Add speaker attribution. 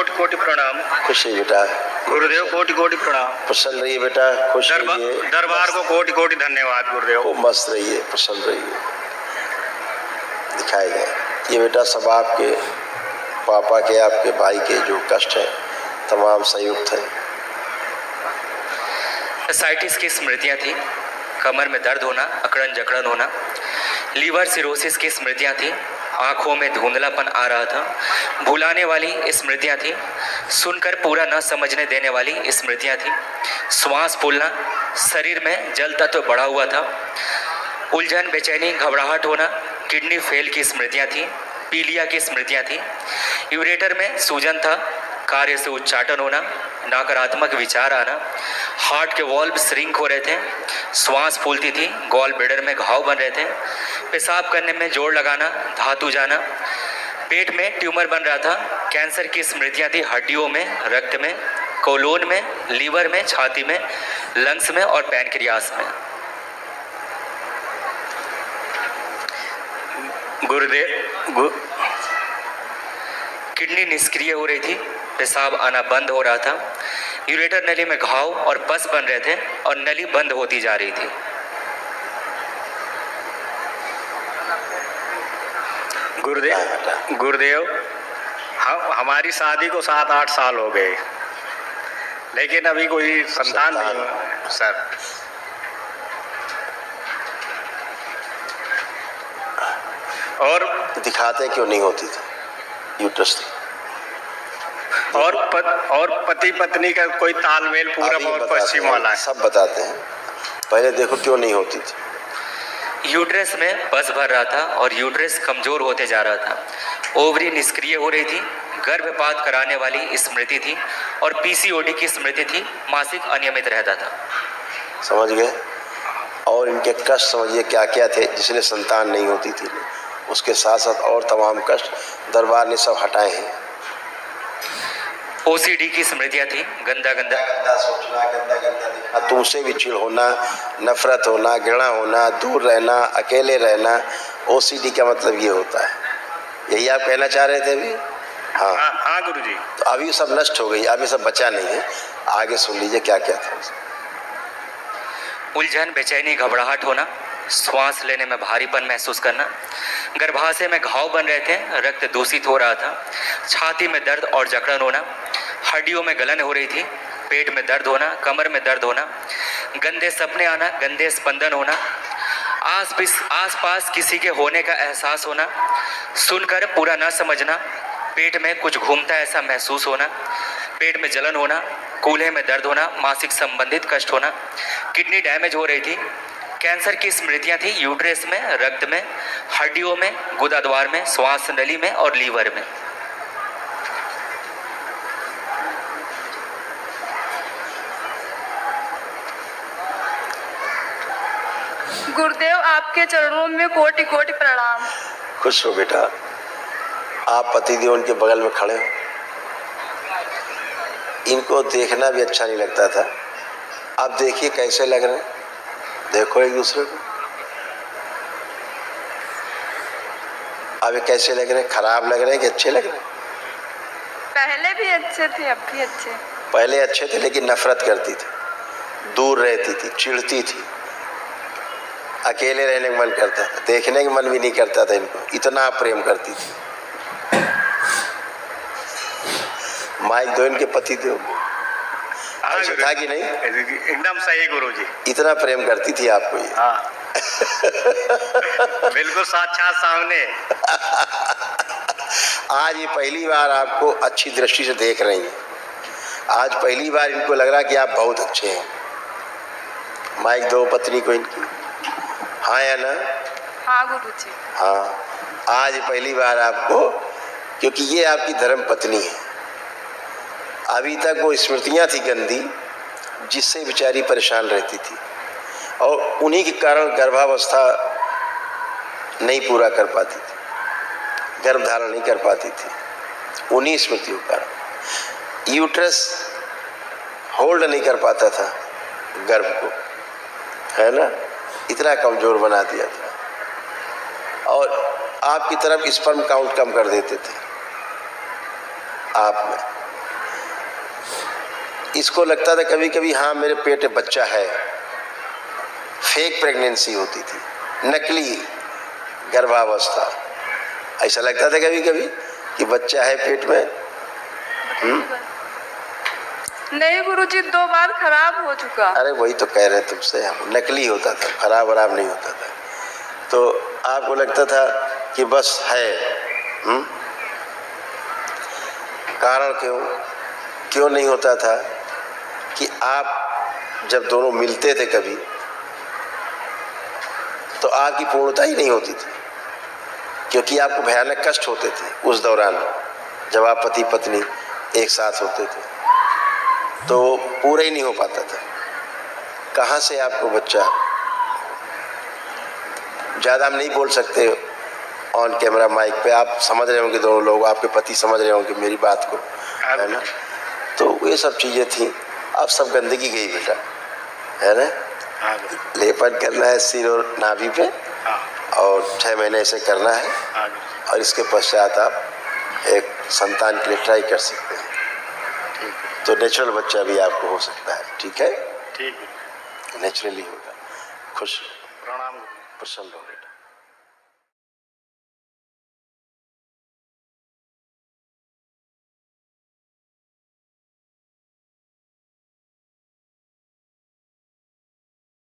Speaker 1: कोटि कोटि प्रणाम।
Speaker 2: खुश रहिए बेटा।
Speaker 1: गुरुदेव कोटि कोटि प्रणाम।
Speaker 2: प्रसन्न रहिए बेटा, खुश रहिए।
Speaker 1: दरबार को कोटि कोटि धन्यवाद गुरुदेव।
Speaker 2: खूब मस्त रहिए, प्रसन्न रहिए। दिखाए गए ये बेटा सब आपके पापा के, आपके भाई के जो कष्ट है तमाम संयुक्त है।
Speaker 3: एसाइटिस की स्मृतियां थी, कमर में दर्द होना, अकड़न जकड़न होना, लीवर सिरोसिस की स्मृतियां थी, आंखों में धुंधलापन आ रहा था, भुलाने वाली स्मृतियां थी, सुनकर पूरा न समझने देने वाली स्मृतियां थी, श्वास फूलना, शरीर में जल तत्व बढ़ा हुआ था, उलझन, बेचैनी, घबराहट होना, किडनी फेल की स्मृतियां थी, पीलिया की स्मृतियां थी, यूरेटर में सूजन था, कार्य से उच्चाटन होना, नकारात्मक विचार आना, हार्ट के वॉल्व श्रिंक हो रहे थे, श्वास फूलती थी, गॉल ब्लैडर में घाव बन रहे थे, पेशाब करने में जोर लगाना, धातु जाना, पेट में ट्यूमर बन रहा था, कैंसर की स्मृतियां थी, हड्डियों में, रक्त में, कोलोन में, लीवर में, छाती में, लंग्स में और पैनक्रियास में।
Speaker 1: गुरुदेव
Speaker 3: किडनी निष्क्रिय हो रही थी, पेशाब आना बंद हो रहा था, यूरेटर नली में घाव और पस बन रहे थे और नली बंद होती जा रही थी।
Speaker 1: गुरुदेव हमारी शादी को 7-8 साल हो गए, लेकिन अभी कोई संतान नहीं हुआ सर। और
Speaker 2: दिखाते क्यों नहीं होती थी यूट्रस थी।
Speaker 1: और पति पत्नी का कोई तालमेल पूरब और पश्चिम वाला है,
Speaker 2: सब बताते हैं। पहले देखो क्यों नहीं होती थी।
Speaker 3: यूट्रस में पस भर रहा था और यूट्रस कमजोर होते जा रहा था, ओवरी निष्क्रिय हो रही थी, गर्भपात कराने वाली स्मृति थी और पीसीओडी की स्मृति थी, मासिक अनियमित रहता था।
Speaker 2: समझ गए। और इनके कष्ट समझिए क्या क्या थे जिसने संतान नहीं होती थी, उसके साथ साथ और तमाम कष्ट दरबार ने सब हटाए हैं।
Speaker 3: ओसीडी की स्मृतियां थी, गंदा गंदा
Speaker 2: सोचना, गंदा दिखना, तुमसे भी चिढ़ होना, नफरत होना, घृणा होना, दूर रहना, अकेले रहना। ओसीडी का मतलब ये होता है। यही आप कहना चाह रहे थे अभी? हाँ
Speaker 1: हाँ गुरुजी।
Speaker 2: तो अभी सब नष्ट हो गई, अभी सब बचा नहीं है। आगे सुन लीजिए क्या क्या था।
Speaker 3: उलझन, बेचैनी, घबराहट होना, श्वास लेने में भारीपन महसूस करना, गर्भाशय में घाव बन रहे थे, रक्त दूषित हो रहा था, छाती में दर्द और जकड़न होना, हड्डियों में गलन हो रही थी, पेट में दर्द होना, कमर में दर्द होना, गंदे सपने आना, गंदे स्पंदन होना, आस पास किसी के होने का एहसास होना, सुनकर पूरा न समझना, पेट में कुछ घूमता ऐसा महसूस होना, पेट में जलन होना, कूल्हे में दर्द होना, मासिक संबंधित कष्ट होना, किडनी डैमेज हो रही थी, कैंसर की स्मृतियां थी, यूट्रस में, रक्त में, हड्डियों में, गुदाद्वार में, श्वास नली में और लीवर में।
Speaker 4: गुरुदेव आपके चरणों में कोटि कोटि प्रणाम।
Speaker 2: खुश हो बेटा। आप पतिदेव उनके बगल में खड़े हो, इनको देखना भी अच्छा नहीं लगता था। अब देखिए कैसे लग रहे हैं, देखो एक दूसरे को। अब ये कैसे लग रहे हैं, खराब लग रहे हैं कि अच्छे लग रहे हैं?
Speaker 4: पहले भी अच्छे थे, अब भी अच्छे।
Speaker 2: पहले अच्छे थे लेकिन नफरत करती थी, दूर रहती थी, चिढ़ती थी, अकेले रहने का मन करता था, देखने का मन भी नहीं करता था इनको, इतना प्रेम करती थी। माइक दो इनके पति देव। ऐसा था कि नहीं?
Speaker 1: एकदम सही गुरुजी।
Speaker 2: इतना प्रेम करती थी आपको ये।
Speaker 1: हाँ बिल्कुल साक्षात सामने।
Speaker 2: आज ये पहली बार आपको अच्छी दृष्टि से देख रही हैं। आज पहली बार इनको लग रहा कि आप बहुत अच्छे हैं। माइक दो पत्नी को इनकी। हाँ या ना?
Speaker 4: हाँ गुरुजी।
Speaker 2: हाँ, आज पहली बार आपको, क्योंकि ये आपकी धर्म पत्नी है। अभी तक वो स्मृतियाँ थी गंदी, जिससे बेचारी परेशान रहती थी और उन्हीं के कारण गर्भावस्था नहीं पूरा कर पाती थी, गर्भधारण नहीं कर पाती थी। उन्हीं स्मृतियों के कारण यूट्रस होल्ड नहीं कर पाता था गर्भ को, है ना, इतना कमज़ोर बना दिया था। और आपकी तरफ स्पर्म काउंट कम कर देते थे आप में, इसको लगता था कभी कभी हाँ मेरे पेट में बच्चा है, फेक प्रेगनेंसी होती थी, नकली गर्भावस्था, ऐसा लगता था कभी कभी कि बच्चा है पेट में।
Speaker 4: नहीं गुरुजी, 2 बार खराब हो चुका।
Speaker 2: अरे वही तो कह रहे हैं तुमसे, हम नकली होता था, खराब वराब नहीं होता था। तो आपको लगता था कि बस है। कारण क्यों नहीं होता था कि आप जब दोनों मिलते थे कभी तो आपकी पूर्णता ही नहीं होती थी, क्योंकि आपको भयानक कष्ट होते थे उस दौरान जब आप पति पत्नी एक साथ होते थे, तो पूरा ही नहीं हो पाता था। कहाँ से आपको बच्चा, ज़्यादा हम नहीं बोल सकते ऑन कैमरा माइक पे, आप समझ रहे होंगे, दोनों लोग, आपके पति समझ रहे होंगे मेरी बात को, है ना। तो ये सब चीज़ें थी, अब सब गंदगी गई बेटा, है ना। लेपन करना है सिर और नाभि पे, और 6 महीने ऐसे करना है, और इसके पश्चात आप एक संतान के लिए ट्राई कर सकते हैं। तो नेचुरल बच्चा भी आपको हो सकता है। ठीक है,
Speaker 1: ठीक है,
Speaker 2: नेचुरली होगा, खुश
Speaker 1: प्रणाम।
Speaker 2: प्रसन्न होगा।